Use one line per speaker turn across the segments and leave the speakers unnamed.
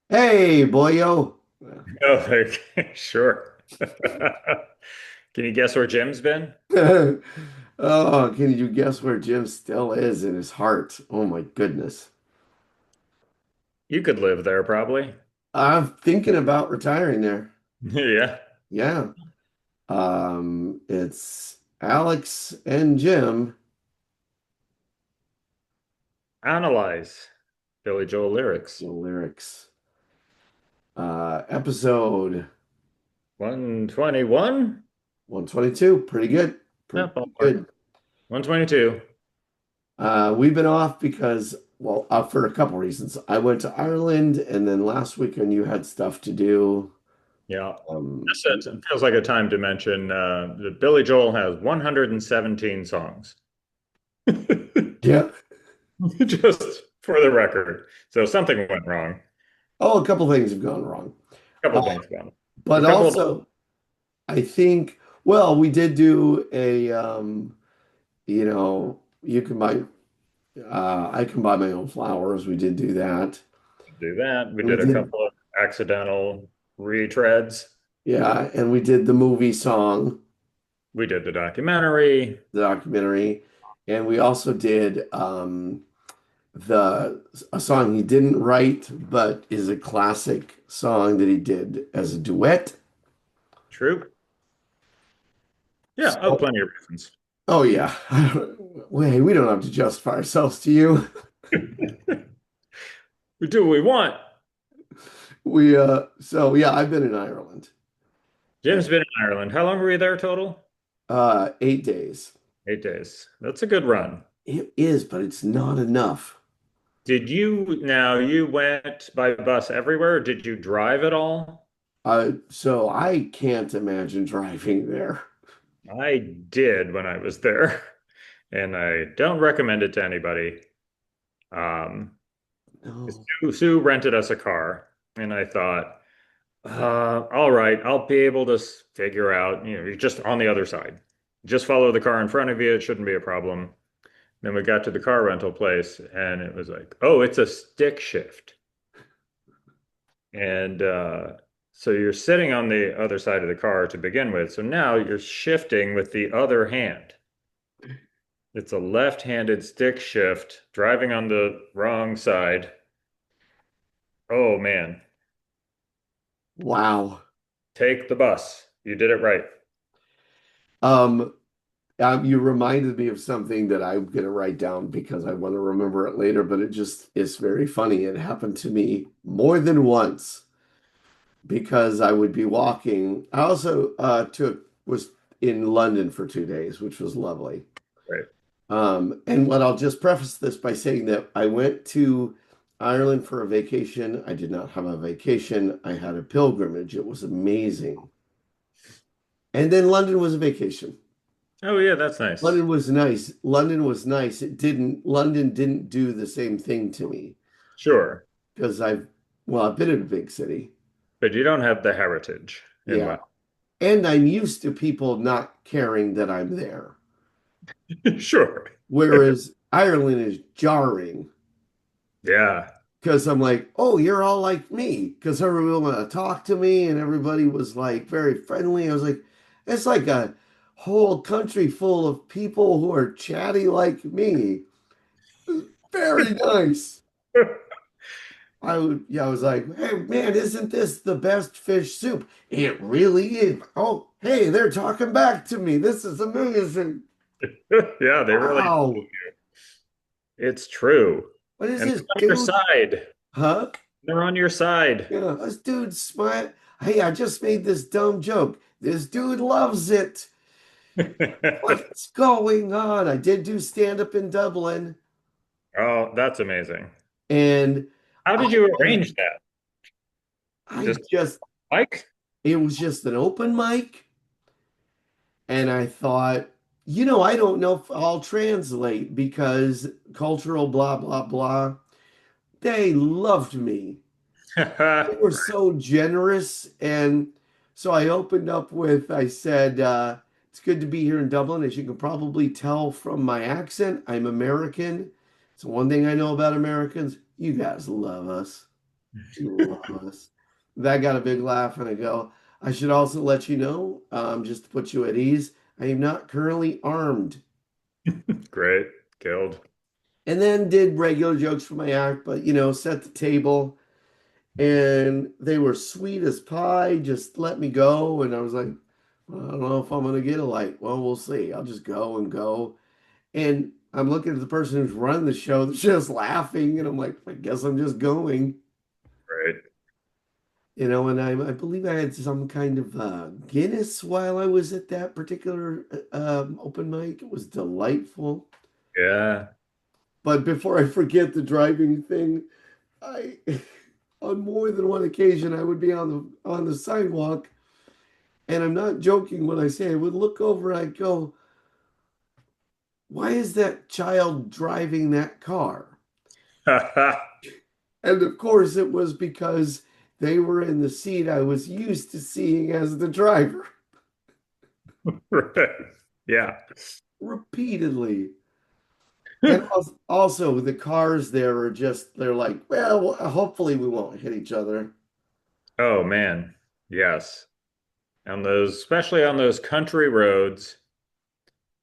Hey, boyo.
Oh, okay, sure. Can you guess where Jim's been?
Oh, can you guess where Jim still is in his heart? Oh my goodness.
You could live there probably.
I'm thinking about retiring there.
Yeah.
Yeah. It's Alex and Jim.
Analyze Billy Joel
The
lyrics.
lyrics. Episode
121?
122. Pretty good.
Yeah,
Pretty
ballpark.
good.
122.
We've been off because, well, for a couple reasons. I went to Ireland, and then last weekend you had stuff to do.
Yeah.
Um,
It feels like a time to mention that Billy Joel has 117 songs.
yeah.
Just for the record. So something went wrong.
Oh, a couple things have gone wrong.
A
Uh,
couple things gone. A
but
couple of
also, I think, well, we did do you can buy, I can buy my own flowers. We did do that.
do that. We
And we
did a
did,
couple of accidental retreads.
yeah, and we did the movie song,
We did the documentary.
the documentary, and we also did a song he didn't write, but is a classic song that he did as a duet.
True. Yeah. Oh,
So,
plenty of reasons.
oh yeah. Wait, we don't have to justify ourselves to you.
We do what we want.
So yeah, I've been in Ireland.
Jim's been in Ireland. How long were you there total?
8 days.
8 days. That's a good run.
It is, but it's not enough.
You went by bus everywhere, or did you drive at all?
So I can't imagine driving there.
I did when I was there, and I don't recommend it to anybody. Um,
No.
Sue rented us a car, and I thought, all right, I'll be able to figure out, you're just on the other side. Just follow the car in front of you. It shouldn't be a problem. Then we got to the car rental place, and it was like, oh, it's a stick shift. And so you're sitting on the other side of the car to begin with. So now you're shifting with the other hand. It's a left-handed stick shift, driving on the wrong side. Oh man,
Wow.
take the bus. You did it right.
Um, you reminded me of something that I'm gonna write down because I want to remember it later, but it's very funny. It happened to me more than once because I would be walking. I also was in London for 2 days, which was lovely.
Right.
And what I'll just preface this by saying that I went to Ireland for a vacation. I did not have a vacation. I had a pilgrimage. It was amazing. And then London was a vacation.
Oh yeah, that's nice.
London was nice. London was nice. London didn't do the same thing to me
Sure.
because I've been in a big city.
But you don't have the heritage in
Yeah.
London.
And I'm used to people not caring that I'm there.
Sure.
Whereas Ireland is jarring.
Yeah.
Because I'm like, oh, you're all like me. Because everyone wanted to talk to me and everybody was like very friendly. I was like, it's like a whole country full of people who are chatty like me. Very nice. I was like, hey, man, isn't this the best fish soup? It really is. Oh, hey, they're talking back to me. This is amazing.
Yeah, they really,
Wow.
it's true.
What is
And
this
they're on your
dude?
side.
Huh?
They're on your side.
Yeah, this dude smile. Hey, I just made this dumb joke. This dude loves it. What's going on? I did do stand up in Dublin,
Oh, that's amazing.
and
How
I
did you
wanted,
arrange that?
I
Just
just,
Mike?
it was just an open mic, and I thought, I don't know if I'll translate because cultural blah, blah, blah. They loved me. They were so generous. And so I opened up with, I said, it's good to be here in Dublin. As you can probably tell from my accent, I'm American. It's one thing I know about Americans. You guys love us. Loss. That got a big laugh, and I go, I should also let you know, just to put you at ease, I am not currently armed.
Great. Killed.
And then did regular jokes for my act, but set the table, and they were sweet as pie, just let me go. And I was like, well, I don't know if I'm gonna get a light. Well, we'll see. I'll just go and go. And I'm looking at the person who's running the show, they're just laughing, and I'm like, I guess I'm just going.
Great.
And I believe I had some kind of Guinness while I was at that particular open mic. It was delightful.
Yeah.
But before I forget the driving thing, I on more than one occasion I would be on the sidewalk, and I'm not joking when I say I would look over and I'd go, "Why is that child driving that car?" And of course it was because they were in the seat I was used to seeing as the driver
Right. Yeah.
repeatedly. And also the cars there are just, they're like, well, hopefully we won't hit each other.
Oh man. Yes. On those, especially on those country roads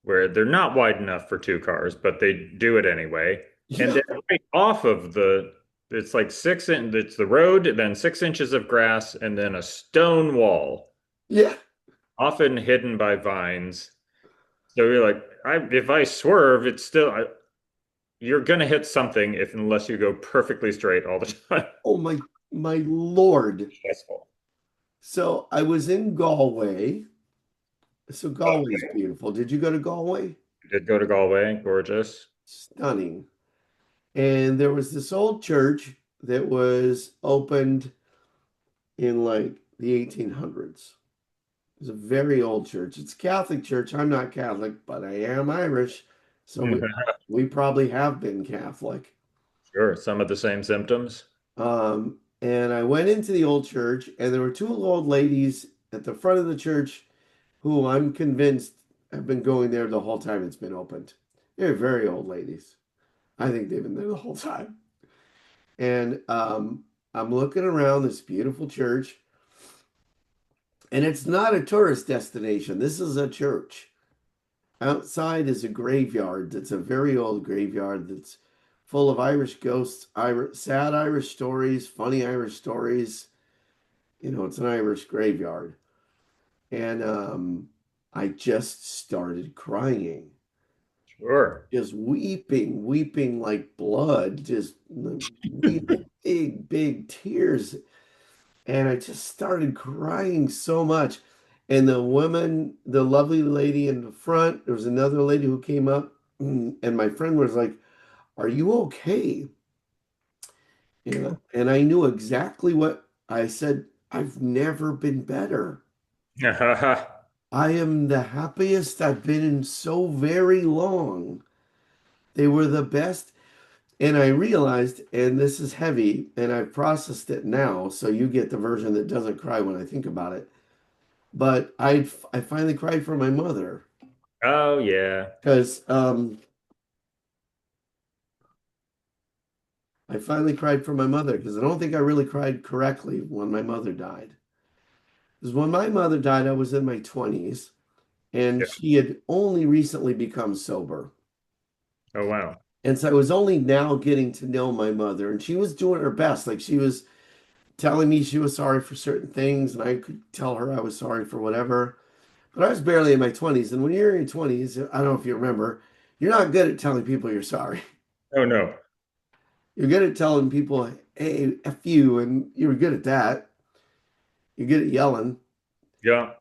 where they're not wide enough for two cars, but they do it anyway. And
Yeah,
then right off of it's like it's the road, then 6 inches of grass, and then a stone wall,
yeah.
often hidden by vines. So you're like, if I swerve, you're gonna hit something unless you go perfectly straight all the time.
Oh my Lord.
Stressful.
So I was in Galway. So Galway's
Okay.
beautiful. Did you go to Galway?
Did go to Galway, gorgeous.
Stunning. And there was this old church that was opened in like the 1800s. It's a very old church. It's a Catholic church. I'm not Catholic, but I am Irish. So we probably have been Catholic.
Sure, some of the same symptoms.
And I went into the old church, and there were two old ladies at the front of the church who I'm convinced have been going there the whole time it's been opened. They're very old ladies. I think they've been there the whole time. And I'm looking around this beautiful church, and it's not a tourist destination. This is a church. Outside is a graveyard that's a very old graveyard that's full of Irish ghosts, sad Irish stories, funny Irish stories. It's an Irish graveyard. And I just started crying,
Sure.
just weeping like blood, just weeping big, big tears. And I just started crying so much. And the woman, the lovely lady in the front, there was another lady who came up, and my friend was like, "Are you okay?" And I knew exactly what I said. I've never been better. I am the happiest I've been in so very long. They were the best. And I realized, and this is heavy, and I've processed it now, so you get the version that doesn't cry when I think about it. But I finally cried for my mother
Oh yeah.
because I finally cried for my mother because I don't think I really cried correctly when my mother died. Because when my mother died, I was in my 20s, and
Yeah.
she had only recently become sober.
Oh wow.
And so I was only now getting to know my mother, and she was doing her best. Like she was telling me she was sorry for certain things, and I could tell her I was sorry for whatever. But I was barely in my 20s. And when you're in your 20s, I don't know if you remember, you're not good at telling people you're sorry.
Oh no.
You're good at telling people, hey, F you, and you're good at that. You're good at yelling,
Yeah.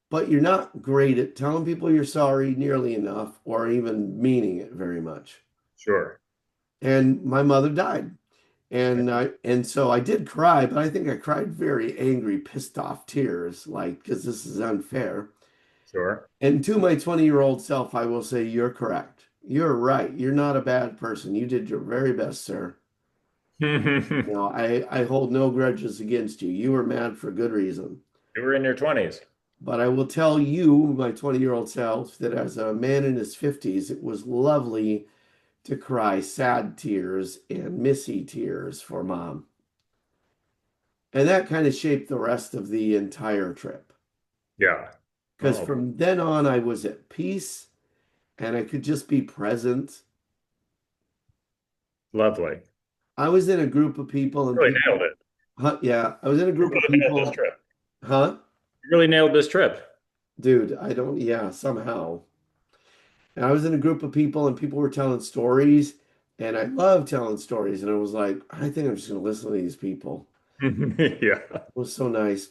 but you're not great at telling people you're sorry nearly enough or even meaning it very much.
Sure.
And my mother died. And so I did cry, but I think I cried very angry, pissed off tears, like, because this is unfair.
Sure.
And to my 20-year-old self, I will say, you're correct. You're right. You're not a bad person. You did your very best, sir.
You
I hold no grudges against you. You were mad for good reason.
were in your 20s.
But I will tell you, my 20-year-old self, that as a man in his 50s, it was lovely to cry sad tears and missy tears for mom. And that kind of shaped the rest of the entire trip.
Yeah.
Because
Oh,
from then on, I was at peace and I could just be present.
lovely.
I was in a group of people and
Really
people,
nailed it.
huh, yeah, I was in a
You
group of
really nailed this
people,
trip.
huh?
You really nailed this trip.
Dude, I don't, yeah, somehow. And I was in a group of people and people were telling stories and I love telling stories. And I was like, I think I'm just going to listen to these people.
Yeah.
It was so nice.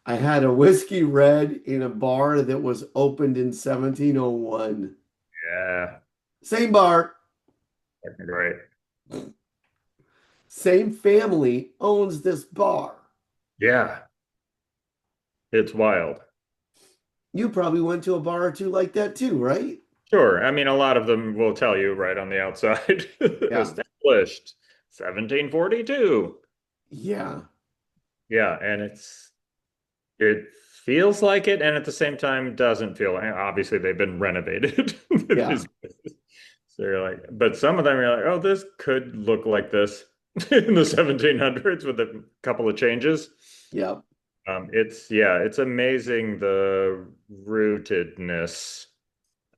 I had a whiskey red in a bar that was opened in 1701.
Yeah.
Same bar,
Fucking great.
same family owns this bar.
Yeah. It's wild.
You probably went to a bar or two like that too, right?
Sure. I mean, a lot of them will tell you right on the outside.
Yeah.
Established 1742.
Yeah.
Yeah, and it feels like it, and at the same time doesn't feel like. Obviously, they've been renovated.
Yeah.
These places. So you're like, but some of them you're like, oh, this could look like this in the 1700s with a couple of changes.
Yep.
It's amazing the rootedness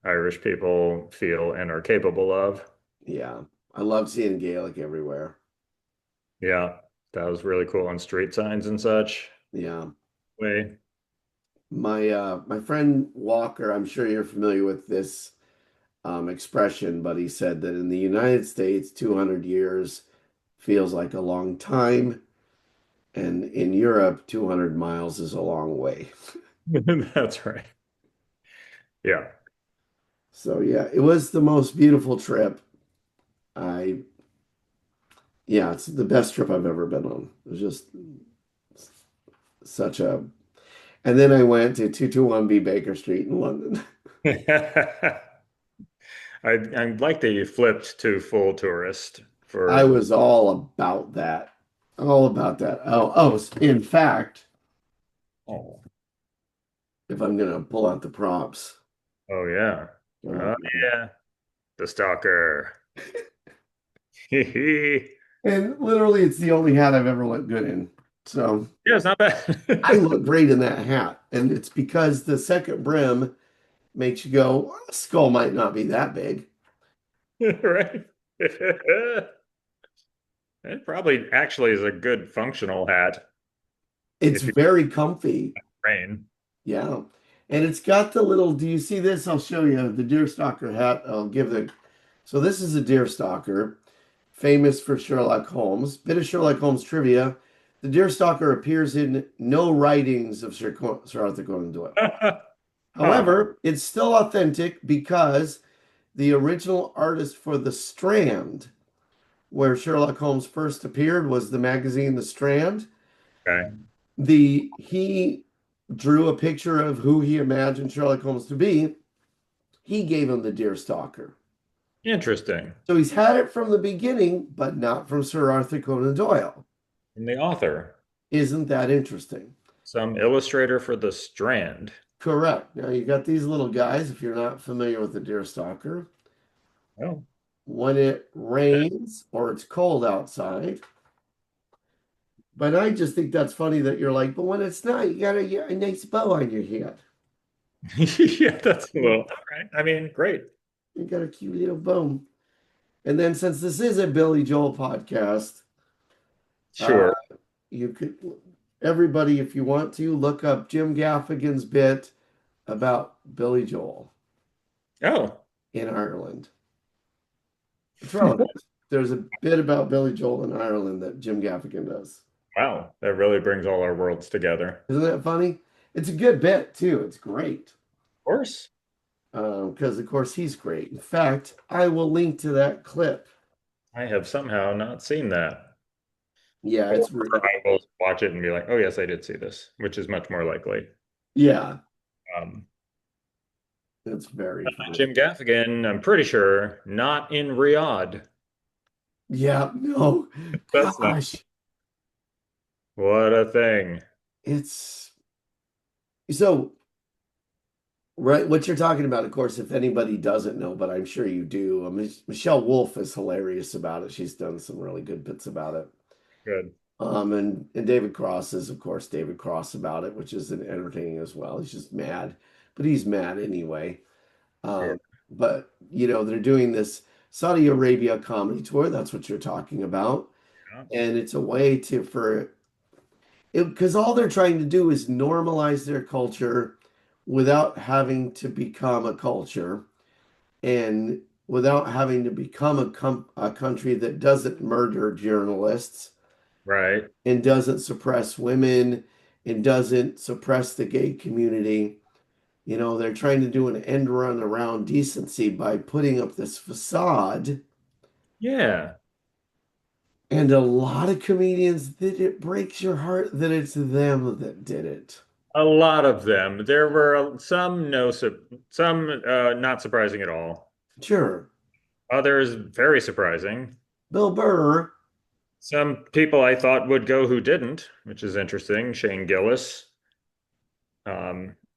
Irish people feel and are capable of.
Yeah. I love seeing Gaelic everywhere.
Yeah, that was really cool on street signs and such.
Yeah.
Way.
My friend Walker, I'm sure you're familiar with this expression, but he said that in the United States, 200 years feels like a long time, and in Europe, 200 miles is a long way.
That's right. Yeah.
So yeah, it was the most beautiful trip. I Yeah, it's the best trip I've ever been on. It was just such a. And then I went to 221B Baker Street in London.
I like that you flipped to full tourist
I
for
was all about that. All about that. In fact,
oh
if I'm gonna pull out the props,
oh yeah.
uh,
Oh yeah. The stalker.
and literally it's the only hat I've ever looked good in. So
Yeah, it's not
I
bad.
look great in that hat. And it's because the second brim makes you go, "Well, the skull might not be that big."
Right? It probably actually is a good functional hat
It's
if you
very comfy.
train.
Yeah. And it's got the little, do you see this? I'll show you the deerstalker hat. So this is a deerstalker, famous for Sherlock Holmes. Bit of Sherlock Holmes trivia. The deerstalker appears in no writings of Sir Arthur Conan Doyle.
Huh.
However, it's still authentic because the original artist for The Strand, where Sherlock Holmes first appeared, was the magazine The Strand.
Okay.
He drew a picture of who he imagined Sherlock Holmes to be. He gave him the deerstalker.
Interesting.
So he's had it from the beginning, but not from Sir Arthur Conan Doyle.
And the author,
Isn't that interesting?
some illustrator for The Strand.
Correct. Now you got these little guys, if you're not familiar with the deerstalker.
Oh,
When it rains or it's cold outside, but I just think that's funny that you're like, but when it's not, you got a nice bow on your head.
yeah, that's a little. All right. I mean, great.
You got a cute little bow. And then since this is a Billy Joel podcast, uh,
Sure.
you could, everybody, if you want to, look up Jim Gaffigan's bit about Billy Joel
Oh,
in Ireland. It's relevant. There's a bit about Billy Joel in Ireland that Jim Gaffigan does.
wow. That really brings all our worlds together.
Isn't that funny? It's a good bit too. It's great.
Of course.
Because of course he's great. In fact, I will link to that clip.
I have somehow not seen that.
Yeah,
Or I will watch it and be like, oh, yes, I did see this, which is much more likely.
yeah,
Um,
it's very funny.
Jim Gaffigan, I'm pretty sure, not in Riyadh.
Yeah, no,
That's not
gosh,
what a thing.
it's so right. What you're talking about, of course, if anybody doesn't know, but I'm sure you do. Michelle Wolf is hilarious about it. She's done some really good bits about it.
Good.
And David Cross is, of course, David Cross about it, which is entertaining as well. He's just mad, but he's mad anyway.
Yeah.
But they're doing this Saudi Arabia comedy tour. That's what you're talking about, and it's a way to for it because all they're trying to do is normalize their culture without having to become a culture and without having to become a country that doesn't murder journalists
Right.
and doesn't suppress women and doesn't suppress the gay community. They're trying to do an end run around decency by putting up this facade.
Yeah.
And a lot of comedians that it breaks your heart that it's them that did it.
A lot of them. There were some some not surprising at all.
Sure.
Others very surprising.
Bill Burr,
Some people I thought would go who didn't, which is interesting. Shane Gillis,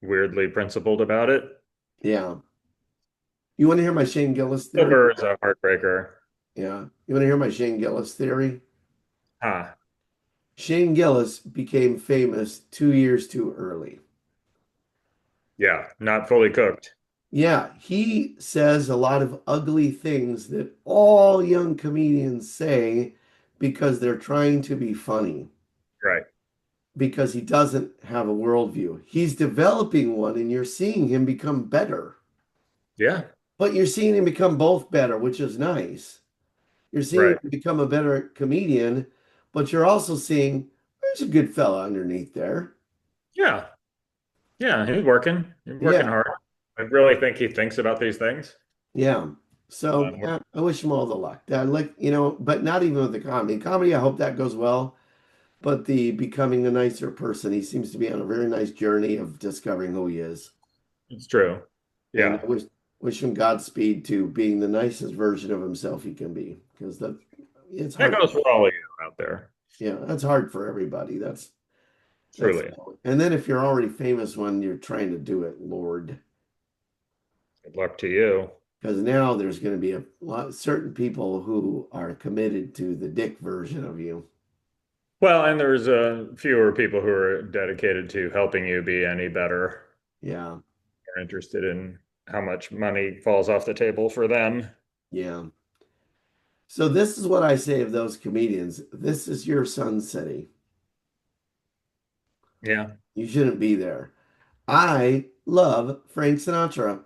weirdly principled about it.
yeah. You want to hear my Shane Gillis theory?
Silver is a heartbreaker.
Yeah. You want to hear my Shane Gillis theory?
Huh.
Shane Gillis became famous 2 years too early.
Yeah, not fully cooked.
Yeah, he says a lot of ugly things that all young comedians say because they're trying to be funny,
Right.
because he doesn't have a worldview. He's developing one, and you're seeing him become better.
Yeah.
But you're seeing him become both better, which is nice. You're seeing
Right.
him become a better comedian, but you're also seeing there's a good fella underneath there.
Yeah. Yeah, he's working. He's working
Yeah,
hard. I really think he thinks about these things.
yeah. So
Um,
yeah, I wish him all the luck. Like, but not even with the comedy. Comedy, I hope that goes well. But the becoming a nicer person, he seems to be on a very nice journey of discovering who he is.
it's true.
And
Yeah.
I wish him Godspeed to being the nicest version of himself he can be, because it's
That
hard.
goes for all of you out there.
Yeah, that's hard for everybody. That's
Truly.
and then if you're already famous when you're trying to do it, Lord,
Good luck to you.
because now there's going to be a lot certain people who are committed to the dick version of you.
Well, and there's fewer people who are dedicated to helping you be any better
Yeah,
or interested in how much money falls off the table for them.
yeah. So this is what I say of those comedians. This is your Sun City.
Yeah.
You shouldn't be there. I love Frank Sinatra.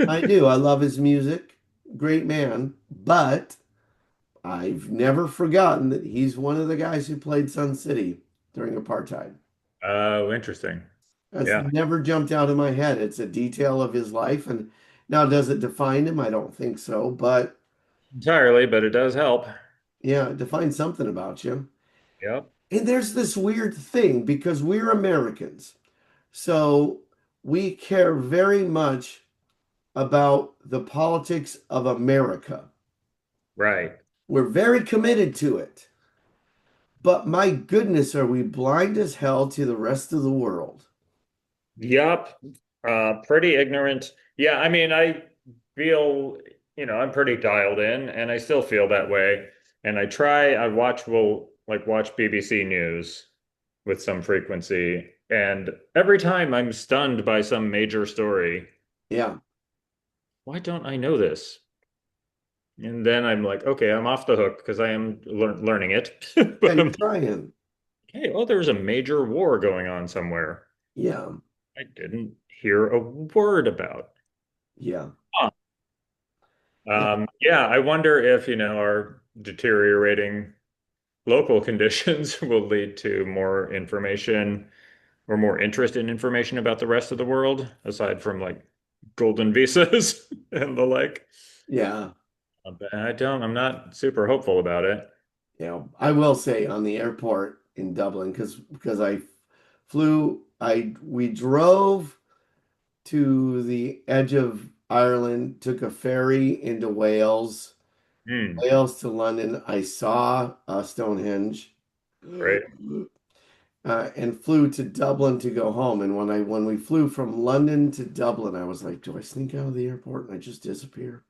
I do. I love his music. Great man. But I've never forgotten that he's one of the guys who played Sun City during apartheid.
Oh, interesting.
That's
Yeah,
never jumped out of my head. It's a detail of his life. And now, does it define him? I don't think so. But
entirely, but it does help.
yeah, it defines something about you.
Yep.
And there's this weird thing because we're Americans. So we care very much about the politics of America.
Right.
We're very committed to it. But my goodness, are we blind as hell to the rest of the world?
Yup. Pretty ignorant. Yeah, I mean, I feel, I'm pretty dialed in and I still feel that way. And I watch BBC News with some frequency. And every time I'm stunned by some major story,
Yeah,
why don't I know this? And then I'm like, okay, I'm off the hook because I am learning it.
yeah,
But
you're
I'm like,
trying.
hey, oh, there's a major war going on somewhere.
Yeah,
I didn't hear a word about.
yeah,
Huh.
yeah,
Yeah, I wonder if, our deteriorating local conditions will lead to more information or more interest in information about the rest of the world, aside from like golden visas and the like.
yeah.
But I'm not super hopeful about it.
I will say on the airport in Dublin, because I flew, we drove to the edge of Ireland, took a ferry into Wales,
Hmm,
Wales to London. I saw Stonehenge,
right.
and flew to Dublin to go home. And when we flew from London to Dublin, I was like, do I sneak out of the airport and I just disappear?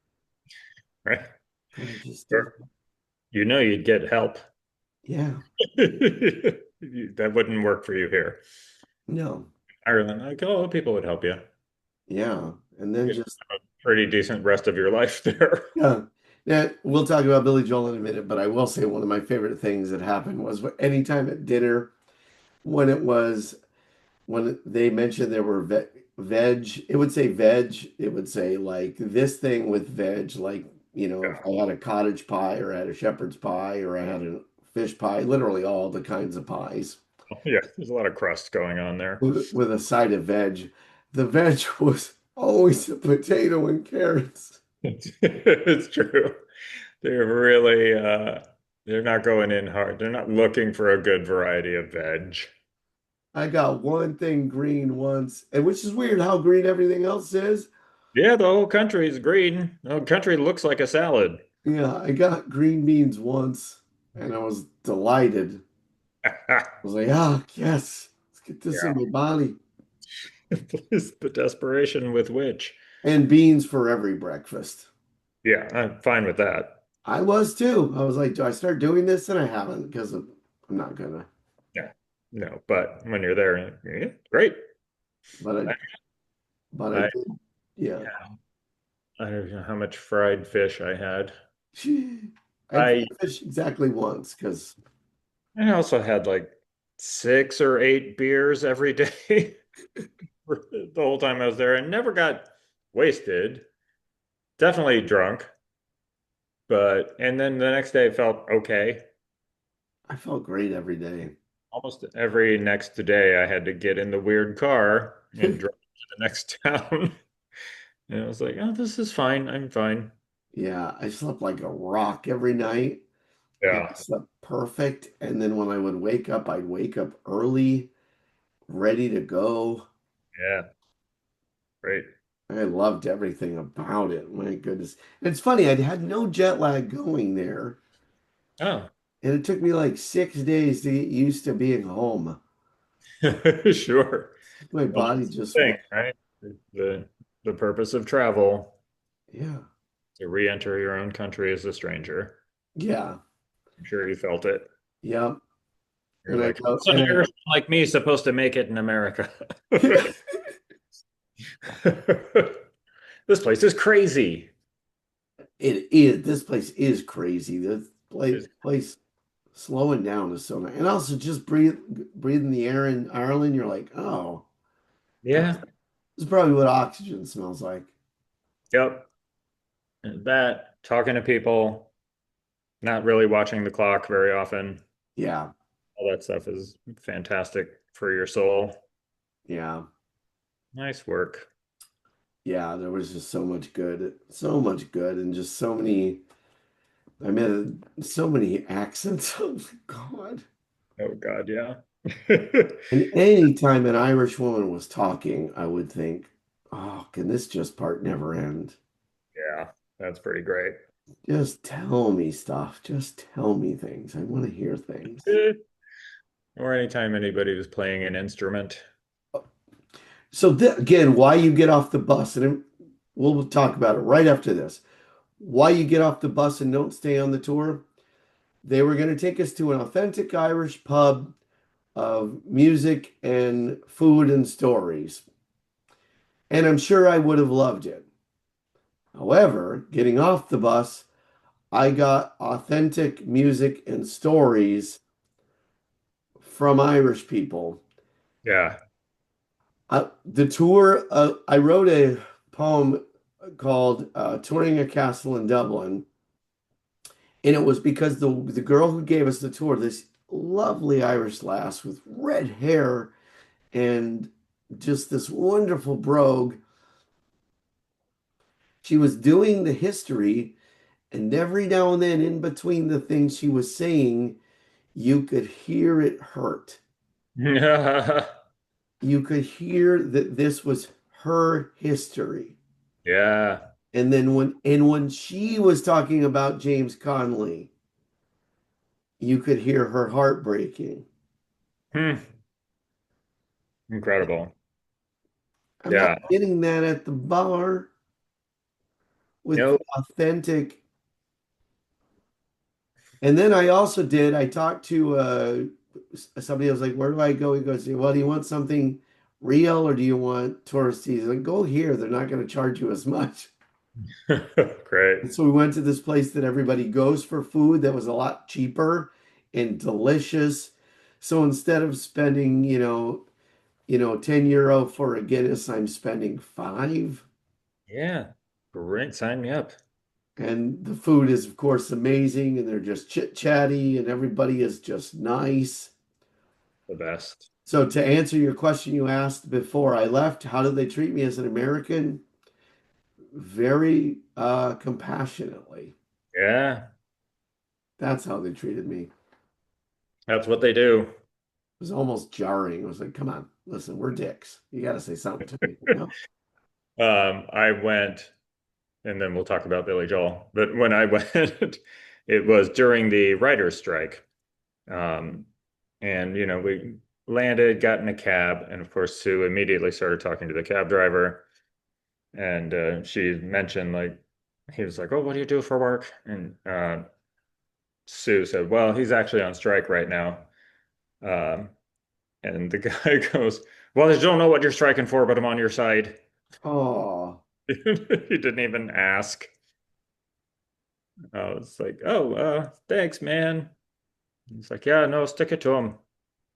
Right.
Can I just do
Sure. You know you'd get help.
Yeah,
That wouldn't work for you here.
no,
Ireland, like, oh, people would help you.
yeah. And then
You'd
just,
have a pretty decent rest of your life there.
yeah. Yeah, we'll talk about Billy Joel in a minute, but I will say one of my favorite things that happened was anytime at dinner when it was when they mentioned there were veg, it would say veg. It would say like this thing with veg, like, if I had a cottage pie or I had a shepherd's pie or I had a fish pie, literally all the kinds of pies
Yeah, there's a lot of crust going on there.
with a side of veg. The veg was always a potato and carrots.
It's true. They're really they're not going in hard. They're not looking for a good variety of veg.
I got one thing green once, and which is weird how green everything else is.
Yeah, the whole country is green. The whole country looks like a salad.
Yeah, I got green beans once, and I was delighted. I was like, ah, yes, let's get this in
Yeah.
my body.
It's the desperation with which.
And beans for every breakfast.
Yeah, I'm fine with that.
I was too. I was like, do I start doing this? And I haven't because I'm not gonna.
Yeah. No, but when you're there, yeah, great.
But I,
I,
but I
I,
did. Yeah.
yeah, I don't know how much fried fish I had.
I had
I
fish exactly once because
I also had like 6 or 8 beers every day for the whole time I was there and never got wasted. Definitely drunk, but and then the next day I felt okay.
I felt great every day.
Almost every next day I had to get in the weird car and drive to the next town. And I was like, oh, this is fine. I'm fine.
Yeah, I slept like a rock every night and I
Yeah.
slept perfect. And then when I would wake up, I'd wake up early, ready to go.
Yeah. Great.
I loved everything about it. My goodness. And it's funny, I'd had no jet lag going there.
Oh,
And it took me like 6 days to get used to being home.
sure.
My
Well,
body
that's the
just
thing,
went,
right? The the purpose of travel
yeah,
to re-enter your own country as a stranger.
yeah,
I'm sure you felt it.
yeah.
You're
And I
like,
go,
what's an Irishman like me supposed to make it in America? This place is crazy.
it is. This place is crazy. This place,
It's-
place slowing down is so nice. And also just breathing the air in Ireland, you're like, oh, that's,
yeah.
that's probably what oxygen smells like.
Yep. And that, talking to people, not really watching the clock very often.
Yeah,
All that stuff is fantastic for your soul.
yeah,
Nice work.
yeah. There was just so much good, and just so many. I mean, so many accents. Oh my God.
Oh God, yeah.
And any time an Irish woman was talking, I would think, oh, can this just part never end?
Yeah, that's pretty great.
Just tell me stuff. Just tell me things. I want to hear things.
Or anytime anybody was playing an instrument.
So th again, why you get off the bus, and we'll talk about it right after this. Why you get off the bus and don't stay on the tour? They were going to take us to an authentic Irish pub of music and food and stories. And I'm sure I would have loved it. However, getting off the bus, I got authentic music and stories from Irish people.
Yeah.
The tour, I wrote a poem called Touring a Castle in Dublin. And it was because the girl who gave us the tour, this lovely Irish lass with red hair and just this wonderful brogue, she was doing the history. And every now and then, in between the things she was saying, you could hear it hurt. You could hear that this was her history.
Yeah.
And when she was talking about James Connolly, you could hear her heart breaking.
Hmm. Incredible.
I'm not
Yeah.
getting that at the bar with
No,
authentic. And then I talked to somebody. I was like, where do I go? He goes, well, do you want something real or do you want touristy? He's like, go here. They're not going to charge you as much.
Great.
And so we went to this place that everybody goes for food that was a lot cheaper and delicious. So instead of spending, 10 euro for a Guinness, I'm spending five.
Yeah. Great. Sign me up.
And the food is, of course, amazing, and they're just chit-chatty, and everybody is just nice.
The best.
So to answer your question you asked before I left, how did they treat me as an American? Very compassionately.
Yeah.
That's how they treated me. It
That's what they do.
was almost jarring. It was like, come on, listen, we're dicks. You got to say something to me.
I went, and then we'll talk about Billy Joel. But when I went, it was during the writer's strike. Um, and, we landed, got in a cab, and of course, Sue immediately started talking to the cab driver. And she mentioned, like, he was like, "Oh, what do you do for work?" And Sue said, "Well, he's actually on strike right now." Um, and the guy goes, "Well, I don't know what you're striking for, but I'm on your side."
Oh,
He didn't even ask. I was like, "Oh, thanks, man." He's like, "Yeah, no, stick it to him.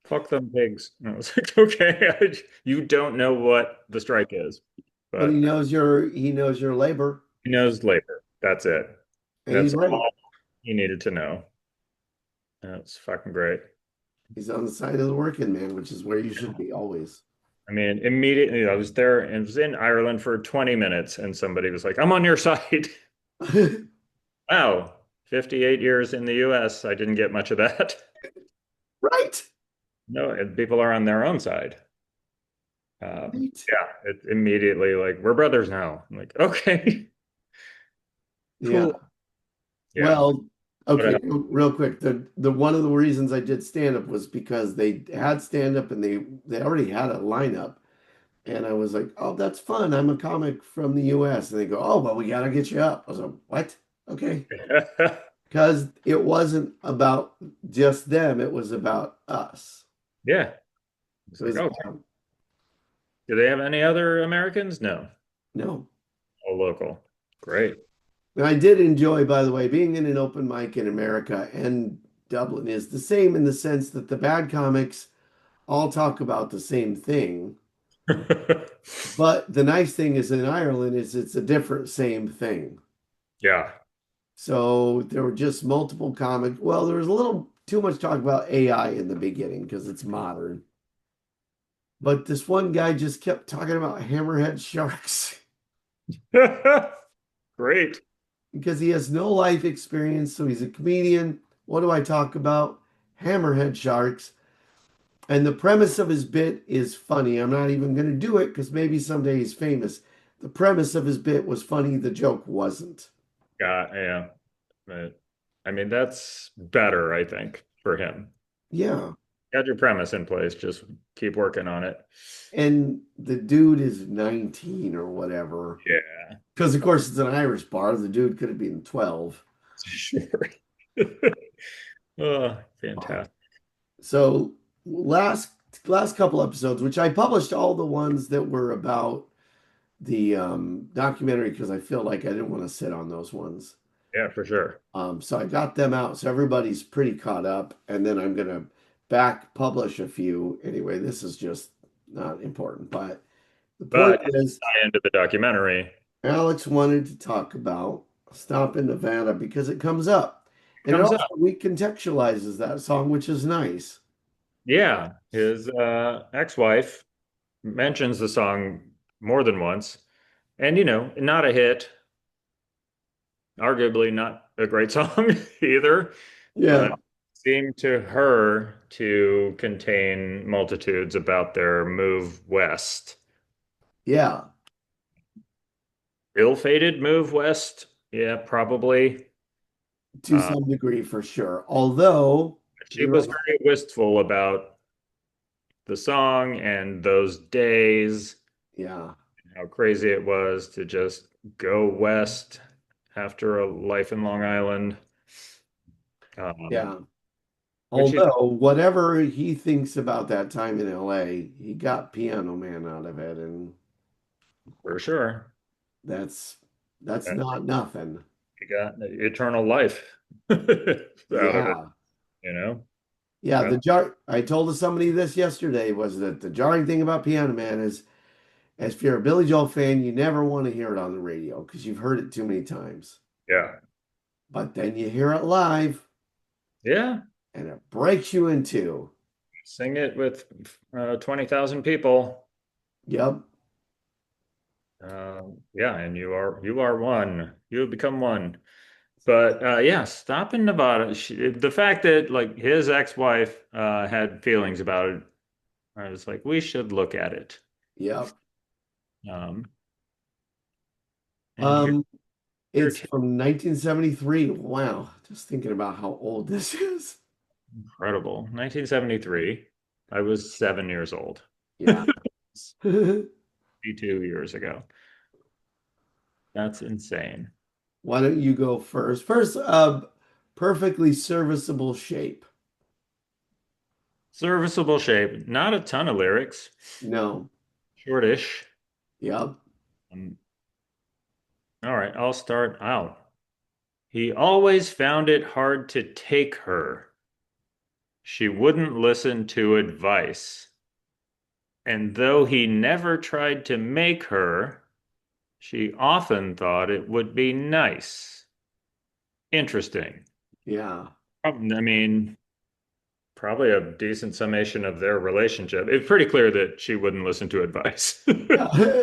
Fuck them pigs." And I was like, "Okay, you don't know what the strike is,
but
but
he knows your labor,
he knows labor. That's it.
and he's
That's
right.
all he needed to know." That's fucking great.
He's on the side of the working man, which is where you should be always.
I mean, immediately I was there and was in Ireland for 20 minutes, and somebody was like, "I'm on your side." Wow, 58 years in the US, I didn't get much of that.
Right.
No, and people are on their own side.
Right.
Yeah, it immediately like we're brothers now. I'm like, okay,
Yeah.
cool. Yeah,
Well,
but
okay, real quick. The one of the reasons I did stand up was because they had stand up and they already had a lineup. And I was like, "Oh, that's fun. I'm a comic from the US." And they go, "Oh, well, we gotta get you up." I was like, "What?" Okay. Because it wasn't about just them, it was about us.
yeah, it's
It
like,
was
okay. Do they have any other Americans? No,
no.
all local. Great.
And I did enjoy, by the way, being in an open mic in America and Dublin is the same in the sense that the bad comics all talk about the same thing. But the nice thing is in Ireland is it's a different same thing.
Yeah.
So there were just multiple comic. Well, there was a little too much talk about AI in the beginning because it's modern. But this one guy just kept talking about hammerhead sharks
Great.
because he has no life experience. So he's a comedian. What do I talk about? Hammerhead sharks. And the premise of his bit is funny. I'm not even going to do it because maybe someday he's famous. The premise of his bit was funny. The joke wasn't.
Yeah. But, I mean, that's better, I think, for him.
Yeah.
Got your premise in place. Just keep working on it.
And the dude is 19 or whatever.
Yeah,
Because, of course, it's an Irish bar. The dude could have been 12.
sure. Oh, fantastic.
So last last couple episodes, which I published all the ones that were about the documentary because I feel like I didn't want to sit on those ones.
Yeah, for sure.
So I got them out. So everybody's pretty caught up. And then I'm going to back publish a few. Anyway, this is just not important. But the point
But it's
is,
tie into the documentary.
Alex wanted to talk about Stop in Nevada because it comes up.
It
And it
comes
also
up.
recontextualizes that song, which is nice.
Yeah, his ex-wife mentions the song more than once. And, not a hit, arguably not a great song either,
Yeah.
but seemed to her to contain multitudes about their move west.
Yeah.
Ill-fated move west? Yeah, probably.
To
Uh,
some degree for sure. Although
she
you're
was very wistful about the song and those days,
yeah.
how crazy it was to just go west after a life in Long Island. um,
Yeah.
which he
Although, whatever he thinks about that time in LA, he got Piano Man out of it, and
for sure.
that's that's
And
not nothing.
he got eternal life out of it,
Yeah.
you know?
Yeah,
That,
I told somebody this yesterday was that the jarring thing about Piano Man is if you're a Billy Joel fan, you never want to hear it on the radio because you've heard it too many times.
yeah.
But then you hear it live
Yeah.
and it breaks you in two.
Sing it with 20,000 people.
Yep.
Yeah, and you are one. You have become one. But yeah, stop in Nevada. The fact that like his ex-wife had feelings about it, I was like, we should look at it.
Yep.
Um, and
Um,
here,
it's from 1973. Wow. Just thinking about how old this is.
incredible. 1973. I was 7 years old.
Yeah. Why
2 years ago. That's insane.
don't you go first? First, perfectly serviceable shape.
Serviceable shape. Not a ton of lyrics.
No.
Shortish.
Yep.
Um, all right, I'll start out. He always found it hard to take her. She wouldn't listen to advice. And though he never tried to make her, she often thought it would be nice. Interesting.
Yeah.
I mean, probably a decent summation of their relationship. It's pretty clear that she wouldn't listen to advice
Yeah.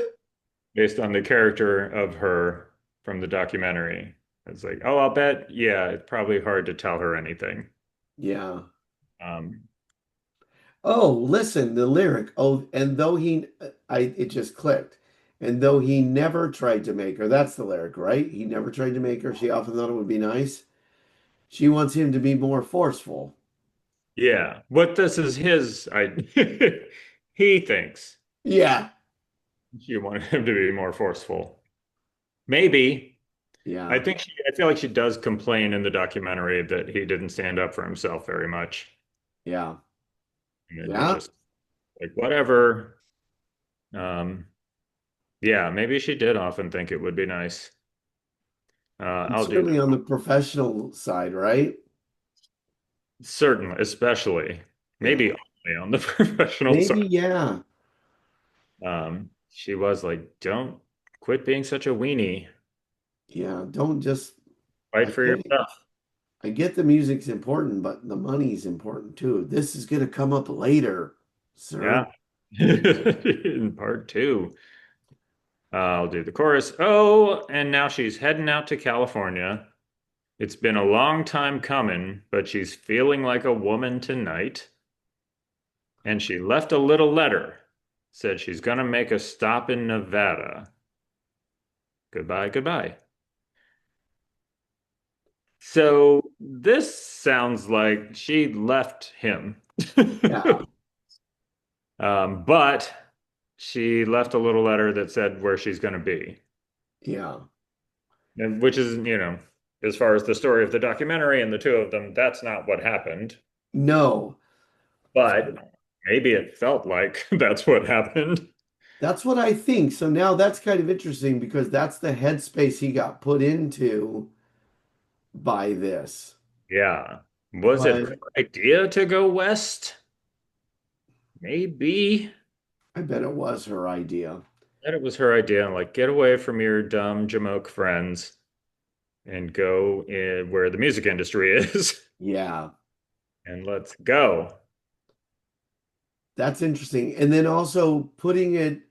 based on the character of her from the documentary. It's like, oh, I'll bet, yeah, it's probably hard to tell her anything.
Yeah.
Um,
Oh, listen, the lyric. Oh, and though he, it just clicked. And though he never tried to make her, that's the lyric, right? He never tried to make her. She often thought it would be nice. She wants him to be more forceful.
yeah, what this is his, he thinks
Yeah.
she wanted him to be more forceful. Maybe.
Yeah.
I feel like she does complain in the documentary that he didn't stand up for himself very much.
Yeah.
And it was
Yeah.
just like, whatever. Um, yeah, maybe she did often think it would be nice.
And
I'll do
certainly on the professional side, right?
certainly, especially maybe
Yeah.
only on the professional
Maybe,
side.
yeah.
She was like, don't quit being such a weenie.
Yeah. Don't just,
Fight
I
for your
get it.
stuff.
I get the music's important, but the money's important too. This is going to come up later, sir.
Yeah. In part two. I'll do the chorus. Oh, and now she's heading out to California. It's been a long time coming, but she's feeling like a woman tonight. And she left a little letter. Said she's gonna make a stop in Nevada. Goodbye, goodbye. So this sounds like she left him.
Yeah.
But she left a little letter that said where she's going to be,
Yeah.
and which is, as far as the story of the documentary and the two of them, that's not what happened.
No.
But maybe it felt like that's what happened.
That's what I think. So now that's kind of interesting because that's the headspace he got put into by this.
Yeah. Was it her
But
idea to go west? Maybe.
I bet it was her idea.
That it was her idea. Like, get away from your dumb Jamoke friends and go in where the music industry is,
Yeah.
and let's go.
That's interesting. And then also putting it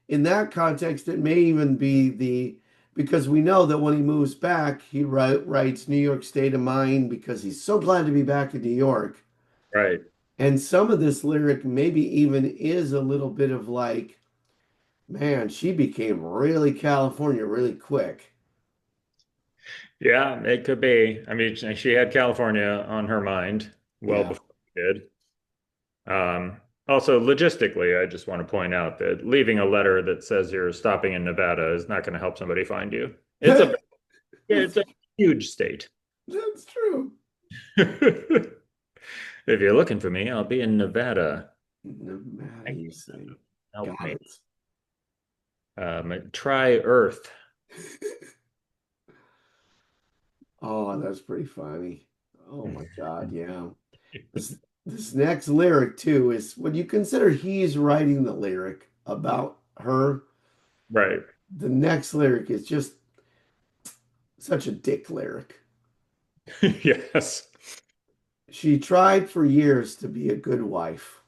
in that context, it may even be because we know that when he moves back, he writes New York State of Mind because he's so glad to be back in New York.
Right.
And some of this lyric maybe even is a little bit of like, man, she became really California really quick.
Yeah, it could be. I mean, she had California on her mind well
Yeah.
before she did. Also, logistically, I just want to point out that leaving a letter that says you're stopping in Nevada is not going to help somebody find you. It's a
That's
it's a huge state.
that's true.
If you're looking for me, I'll be in Nevada.
Nevada,
Thank
you
you.
say.
Help
Got
me.
it.
Try Earth.
Oh, that's pretty funny. Oh my God, yeah. This this next lyric too is when you consider he's writing the lyric about her,
Right.
the next lyric is just such a dick lyric.
Yes.
She tried for years to be a good wife.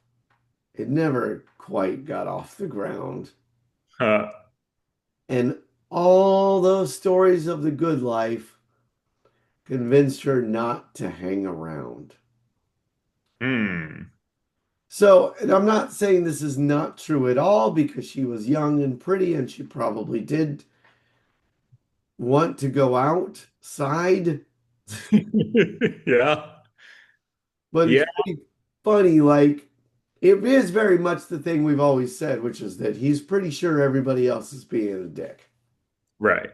It never quite got off the ground.
Uh,
And all those stories of the good life convinced her not to hang around.
hmm.
So, and I'm not saying this is not true at all because she was young and pretty and she probably did want to go outside,
Yeah.
but it's
Yeah.
pretty funny. Like, it is very much the thing we've always said, which is that he's pretty sure everybody else is being a dick.
Right.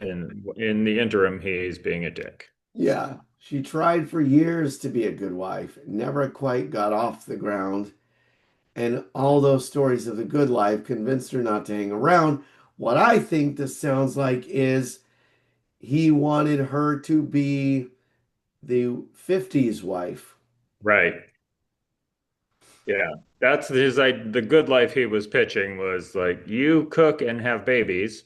In the interim, he's being a dick.
Yeah, she tried for years to be a good wife, never quite got off the ground. And all those stories of the good life convinced her not to hang around. What I think this sounds like is he wanted her to be the 50s wife.
Right. Yeah. That's his like the good life he was pitching was like you cook and have babies,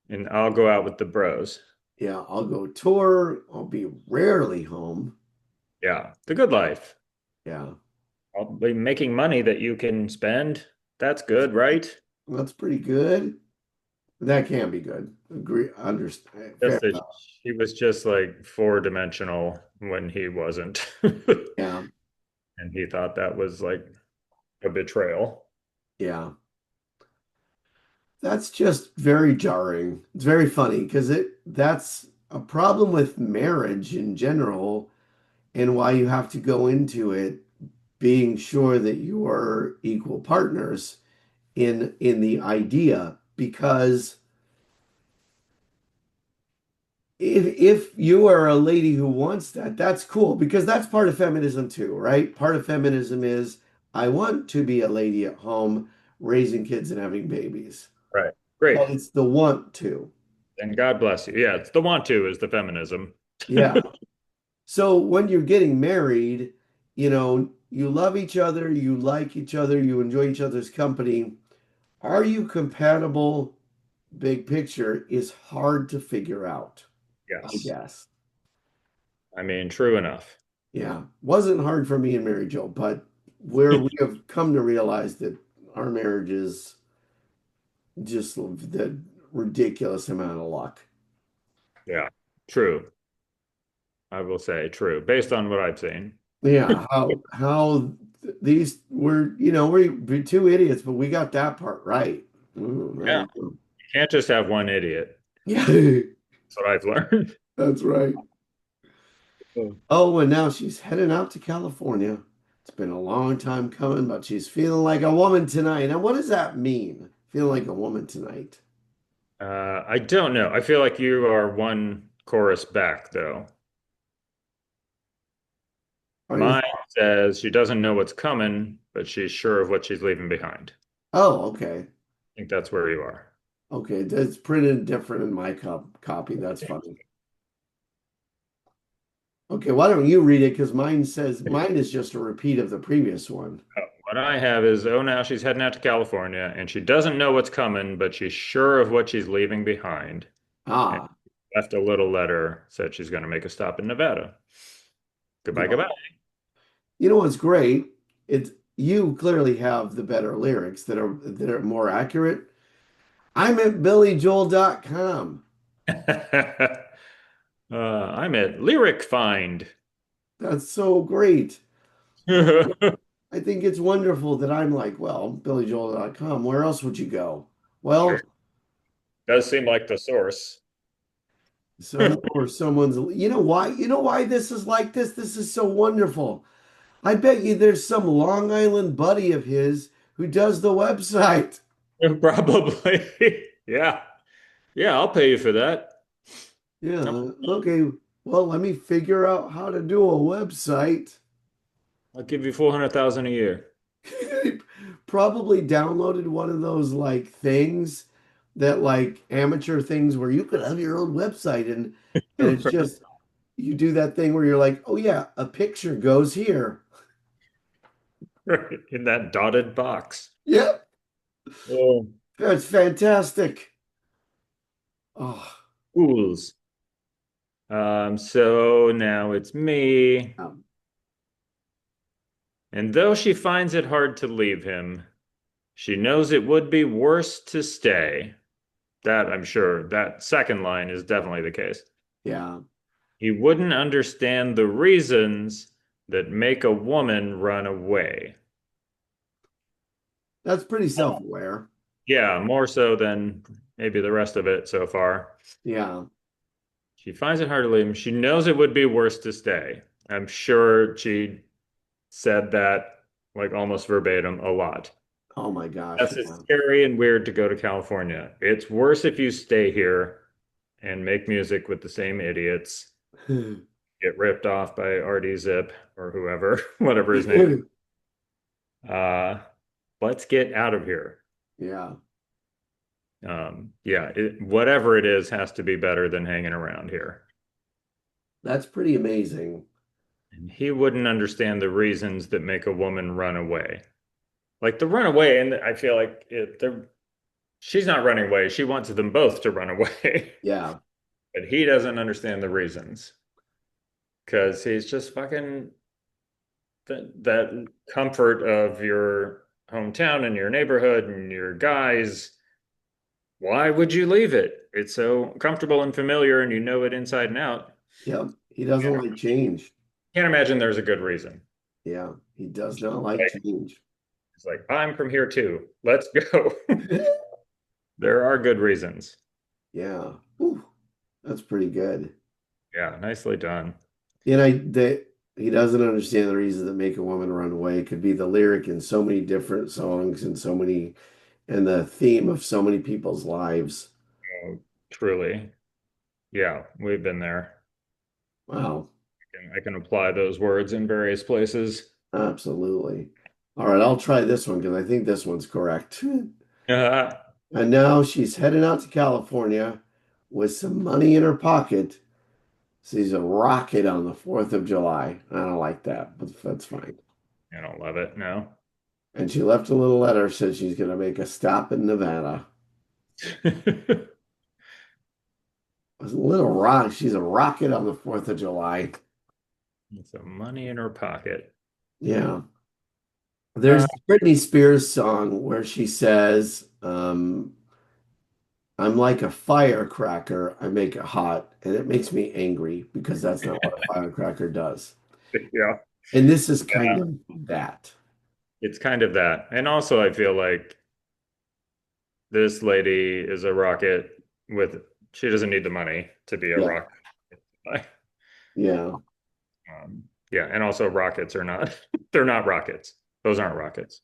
and I'll go out with the bros.
Yeah, I'll go tour. I'll be rarely home.
Yeah. The good life.
Yeah,
I'll be making money that you can spend. That's good, right?
that's pretty good. That can be good. Agree. Understand. Fair
Just that
enough.
he was just like four-dimensional when he wasn't.
Yeah,
And he thought that was like a betrayal.
yeah. That's just very jarring. It's very funny because that's a problem with marriage in general and why you have to go into it being sure that you are equal partners in the idea because if you are a lady who wants that, that's cool because that's part of feminism too, right? Part of feminism is I want to be a lady at home raising kids and having babies,
Right. Great.
but it's the want to.
And God bless you. Yeah, it's the want to is the feminism.
Yeah. So when you're getting married, you love each other, you like each other, you enjoy each other's company. Are you compatible? Big picture is hard to figure out, I
Yes.
guess.
I mean, true enough.
Yeah. Wasn't hard for me and Mary Jo, but where we have come to realize that our marriage is just the ridiculous amount of luck.
Yeah, true. I will say true, based on what I've seen.
Yeah, how these we're two idiots, but we got that part right.
Yeah,
Mm,
you can't just have one idiot.
yeah,
That's what I've learned.
that's right.
Oh.
Oh, and now she's heading out to California. It's been a long time coming, but she's feeling like a woman tonight. Now, what does that mean? Feeling like a woman tonight?
I don't know. I feel like you are one chorus back, though.
Are you?
Mine says she doesn't know what's coming, but she's sure of what she's leaving behind.
Oh, okay.
I think that's where you are.
Okay, that's printed different in my copy. That's funny. Okay, why don't you read it? Because mine is just a repeat of the previous one.
What I have is, oh, now she's heading out to California and she doesn't know what's coming, but she's sure of what she's leaving behind. And
Ah,
left a little letter, said she's going to make a stop in Nevada. Goodbye,
yeah.
goodbye.
You know what's great? It's you clearly have the better lyrics that are more accurate. I'm at billyjoel.com.
I'm at Lyric Find.
That's so great. I think it's wonderful that I'm like, well, billyjoel.com. Where else would you go?
Sure.
Well,
Does seem like the source.
so or someone's, you know why this is like this? This is so wonderful. I bet you there's some Long Island buddy of his who does the website.
Probably. Yeah. Yeah, I'll pay you for that.
Yeah,
No,
okay. Well, let me figure out how to do a website.
I'll give you 400,000 a year.
Probably downloaded one of those like things that like amateur things where you could have your own website and it's just you do that thing where you're like, oh yeah, a picture goes here.
Right. In that dotted box.
Yep,
Oh,
that's fantastic. Oh,
fools. So now it's me.
um,
And though she finds it hard to leave him, she knows it would be worse to stay. That I'm sure that second line is definitely the case.
yeah,
He wouldn't understand the reasons that make a woman run away.
that's pretty self-aware.
Yeah, more so than maybe the rest of it so far.
Yeah.
She finds it hard to leave him. She knows it would be worse to stay. I'm sure she said that like almost verbatim a lot.
Oh my gosh.
Yes, it's scary and weird to go to California. It's worse if you stay here and make music with the same idiots,
Yeah.
get ripped off by Artie Zip or whoever, whatever his name is. Uh, let's get out of here.
Yeah.
Yeah, whatever it is has to be better than hanging around here.
That's pretty amazing.
And he wouldn't understand the reasons that make a woman run away. Like the run away, and I feel like she's not running away. She wants them both to run away.
Yeah.
But he doesn't understand the reasons because he's just fucking that comfort of your hometown and your neighborhood and your guys. Why would you leave it? It's so comfortable and familiar, and you know it inside and out.
Yep. He doesn't like change.
Can't imagine there's a good reason.
Yeah. He does not like
Right?
change.
It's like, I'm from here too. Let's go. There are good reasons.
Yeah. Whew. That's pretty good.
Yeah, nicely done.
And that he doesn't understand the reasons that make a woman run away. It could be the lyric in so many different songs and so many and the theme of so many people's lives.
Oh, truly. Yeah, we've been there.
Wow.
I can apply those words in various places.
Absolutely. All right, I'll try this one because I think this one's correct.
Uh,
And now she's heading out to California with some money in her pocket. Sees a rocket on the 4th of July. I don't like that, but that's fine.
I don't love it. No.
And she left a little letter, said she's going to make a stop in Nevada. A little rock. She's a rocket on the 4th of July.
Some money in her pocket.
Yeah.
Uh,
There's the Britney Spears song where she says, I'm like a firecracker. I make it hot, and it makes me angry because that's not what a firecracker does.
yeah.
And this is kind
Yeah.
of that.
It's kind of that. And also, I feel like this lady is a rocket with, she doesn't need the money to be a
Yeah.
rocket.
Yeah.
Yeah. And also, rockets are not, they're not rockets. Those aren't rockets.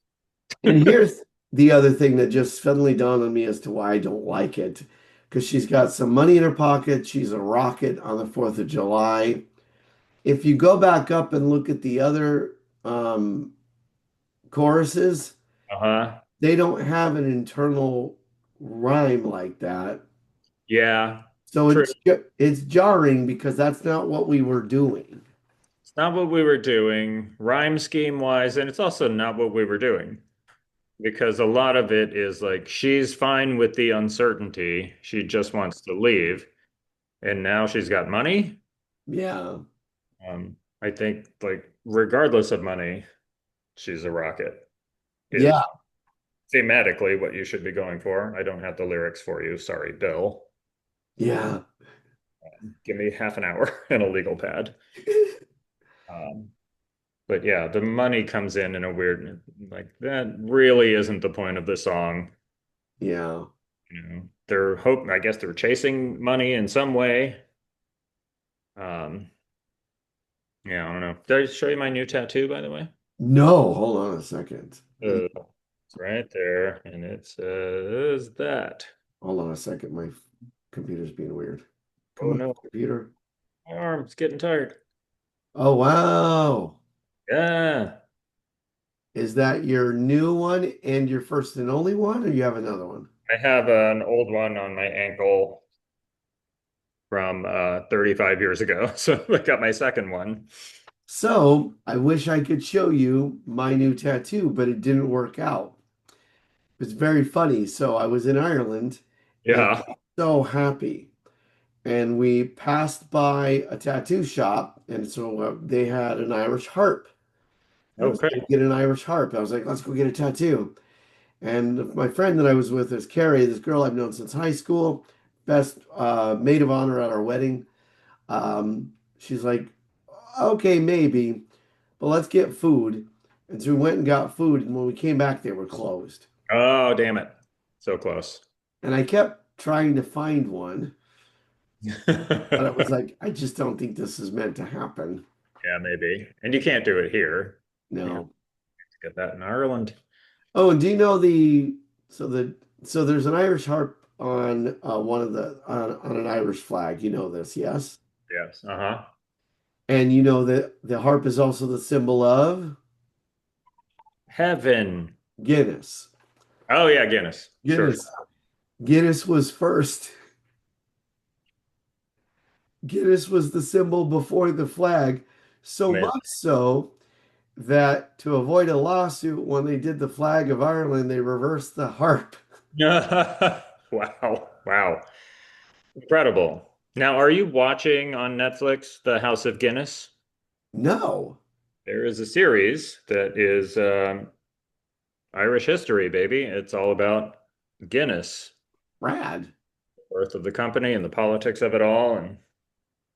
And here's the other thing that just suddenly dawned on me as to why I don't like it. Because she's got some money in her pocket. She's a rocket on the 4th of July. If you go back up and look at the other choruses,
Uh-huh.
they don't have an internal rhyme like that.
Yeah.
So
True.
it's jarring because that's not what we were doing.
It's not what we were doing, rhyme scheme wise, and it's also not what we were doing because a lot of it is like she's fine with the uncertainty. She just wants to leave. And now she's got money.
Yeah.
I think like regardless of money, she's a rocket
Yeah.
is thematically what you should be going for. I don't have the lyrics for you. Sorry, Bill.
Yeah.
Give me half an hour and a legal pad. Um, but yeah, the money comes in a weird, like that really isn't the point of the song.
Yeah.
They're hope, I guess they're chasing money in some way. Um, yeah, I don't know. Did I show you my new tattoo, by the way?
No, hold on a second.
It's right there, and it says that.
Hold on a second. My computer's being weird.
Oh
Come on,
no.
computer.
My arm's getting tired.
Oh, wow.
Yeah.
Is that your new one and your first and only one, or you have another one?
I have an old one on my ankle from 35 years ago. So I got my second one.
So I wish I could show you my new tattoo, but it didn't work out. It's very funny. So I was in Ireland and
Yeah.
so happy. And we passed by a tattoo shop, and so they had an Irish harp. And I was
Okay.
going to get an Irish harp. I was like, let's go get a tattoo. And my friend that I was with is Carrie, this girl I've known since high school, best maid of honor at our wedding. She's like, okay, maybe, but let's get food. And so we went and got food, and when we came back, they were closed.
Oh, damn it. So close.
And I kept trying to find one, but I was
Yeah,
like, I just don't think this is meant to happen.
maybe. And you can't do it here. You have
No.
to get that in Ireland.
Oh, and do you know so the so there's an Irish harp on one of the on an Irish flag. You know this, yes?
Yes. Uh-huh.
And you know that the harp is also the symbol of
Heaven.
Guinness.
Oh, yeah, Guinness. Sure.
Guinness. Guinness was first. Guinness was the symbol before the flag, so
Amazing.
much so that to avoid a lawsuit, when they did the flag of Ireland, they reversed the harp.
Wow. Wow. Incredible. Now, are you watching on Netflix The House of Guinness?
No,
There is a series that is Irish history, baby. It's all about Guinness,
rad.
birth of the company and the politics of it all, and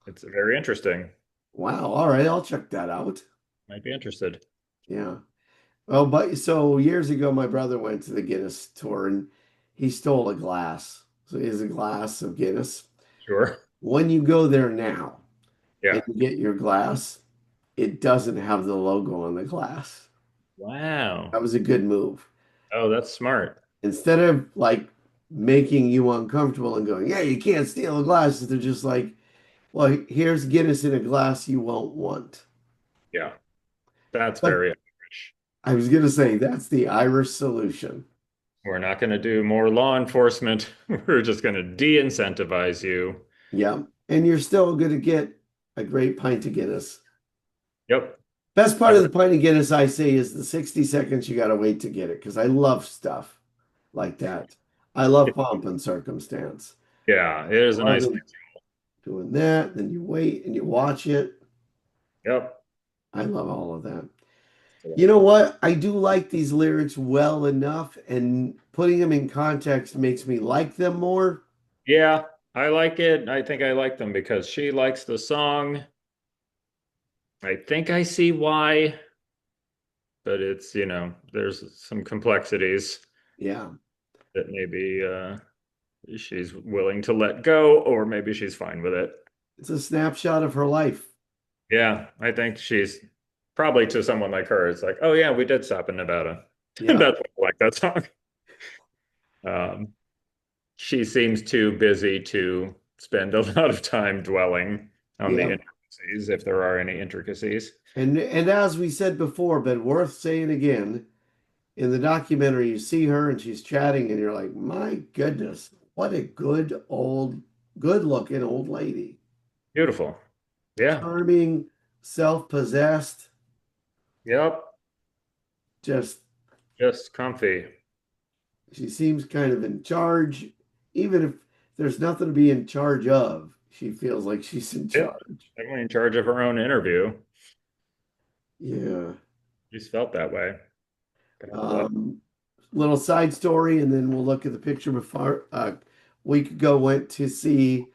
it's very interesting.
Wow. All right, I'll check that out.
Might be interested.
Yeah. Oh, but so years ago, my brother went to the Guinness tour and he stole a glass. So he has a glass of Guinness.
Sure.
When you go there now and
Yeah.
you get your glass, it doesn't have the logo on the glass.
Wow.
That was a good move.
Oh, that's smart.
Instead of like making you uncomfortable and going, yeah, you can't steal a glass, they're just like, well, here's Guinness in a glass you won't want.
Yeah. That's
But
very Irish.
I was going to say that's the Irish solution.
We're not going to do more law enforcement. We're just going to de-incentivize you.
Yeah. And you're still going to get a great pint of Guinness.
Yep.
Best part of
Agree.
the pint of Guinness, I say, is the 60 seconds you got to wait to get it because I love stuff like that. I love pomp and circumstance.
Yeah, it is a
Love
nice
it
thing.
doing that. Then you wait and you watch it.
Yep.
I love all of that. You know what? I do like these lyrics well enough, and putting them in context makes me like them more.
Yeah, I like it. I think I like them because she likes the song. I think I see why, but it's, there's some complexities
Yeah.
that maybe she's willing to let go, or maybe she's fine with it.
It's a snapshot of her life.
Yeah, I think she's probably to someone like her. It's like, oh yeah, we did stop in Nevada.
Yeah.
That's why I like that song. Um, she seems too busy to spend a lot of time dwelling on the
Yeah.
intricacies, if there are any intricacies.
And as we said before, but worth saying again, in the documentary, you see her and she's chatting, and you're like, my goodness, what a good looking old lady.
Beautiful. Yeah.
Charming, self-possessed,
Yep.
just
Just comfy.
she seems kind of in charge. Even if there's nothing to be in charge of, she feels like she's in
Yep.
charge.
Definitely in charge of her own interview.
Yeah.
She's felt that way. God bless.
Um, Little side story, and then we'll look at the picture before. A week ago, went to see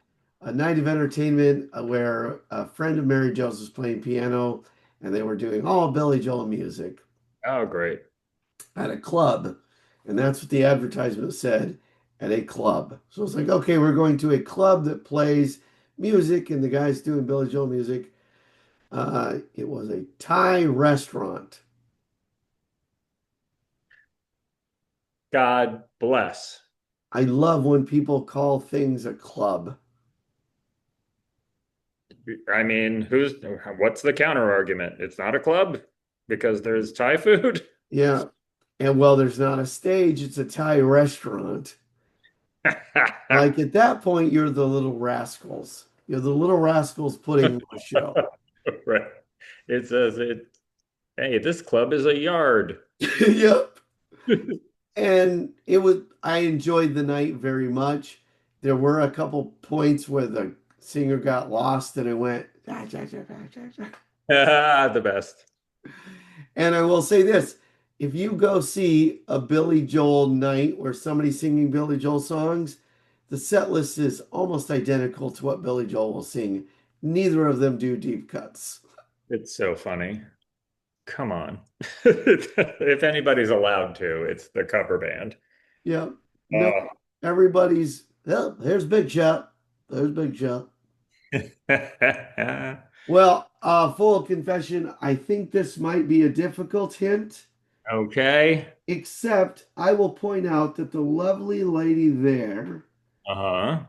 a night of entertainment where a friend of Mary Jo's was playing piano, and they were doing all Billy Joel music
Oh, great.
at a club, and that's what the advertisement said, at a club. So it's like, okay, we're going to a club that plays music, and the guy's doing Billy Joel music. It was a Thai restaurant.
God bless.
I love when people call things a club.
I mean, what's the counter argument? It's not a club because there's Thai food.
Yeah. And well, there's not a stage, it's a Thai restaurant. Like at that point, you're the little rascals. You're the little rascals putting on a show.
Right. It says hey, this club is a yard.
Yep. And I enjoyed the night very much. There were a couple points where the singer got lost and it went, "Ah, ja, ja, ja, ja, ja."
The best.
And I will say this, if you go see a Billy Joel night where somebody's singing Billy Joel songs, the set list is almost identical to what Billy Joel will sing. Neither of them do deep cuts.
It's so funny. Come on. If anybody's allowed to, it's the cover band.
Yeah. No,
Uh,
everybody's, oh, there's Big Shot. There's Big Shot. Well, full confession, I think this might be a difficult hint,
okay.
except I will point out that the lovely lady there.
Uh-huh.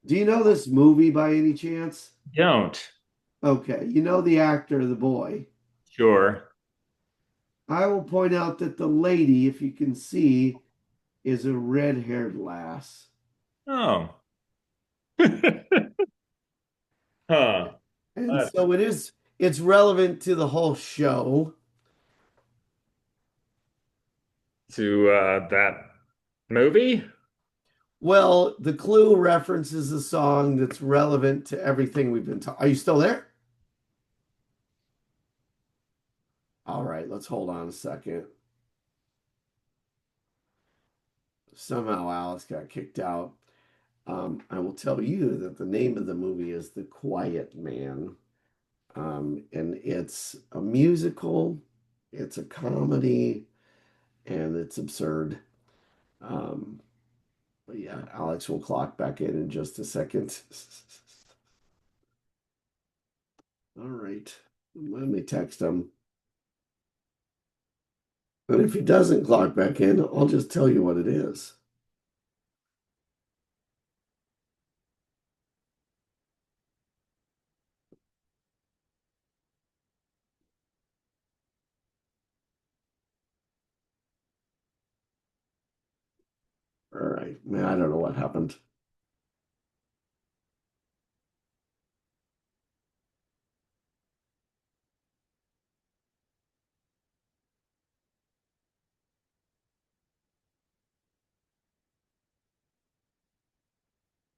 Do you know this movie by any chance?
Don't.
Okay, you know the actor, the boy.
Sure.
I will point out that the lady, if you can see, is a red-haired lass.
Oh. Huh.
And
That's
so it's relevant to the whole show.
to that movie?
Well, the clue references a song that's relevant to everything we've been talking. Are you still there? All right, let's hold on a second. Somehow Alice got kicked out. I will tell you that the name of the movie is The Quiet Man. And it's a musical, it's a comedy, and it's absurd. Um, but yeah, Alex will clock back in just a second. All right, let me text him. And if he doesn't clock back in, I'll just tell you what it is. All right, man, I don't know what happened.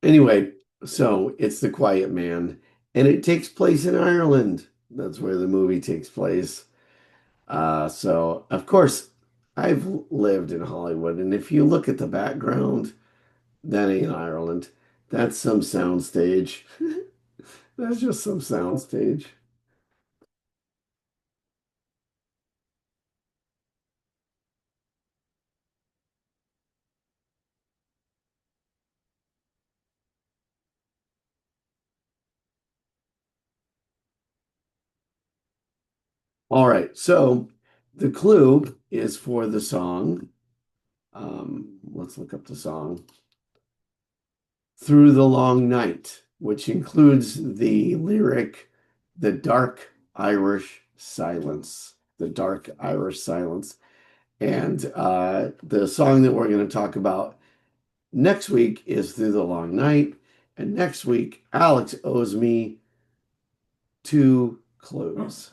Anyway, so it's The Quiet Man, and it takes place in Ireland. That's where the movie takes place. So of course, I've lived in Hollywood, and if you look at the background, that ain't Ireland. That's some soundstage. That's just some soundstage. All right, so the clue is for the song. Let's look up the song. Through the Long Night, which includes the lyric, the dark Irish silence, the dark Irish silence. And the song that we're going to talk about next week is Through the Long Night. And next week, Alex owes me two clues.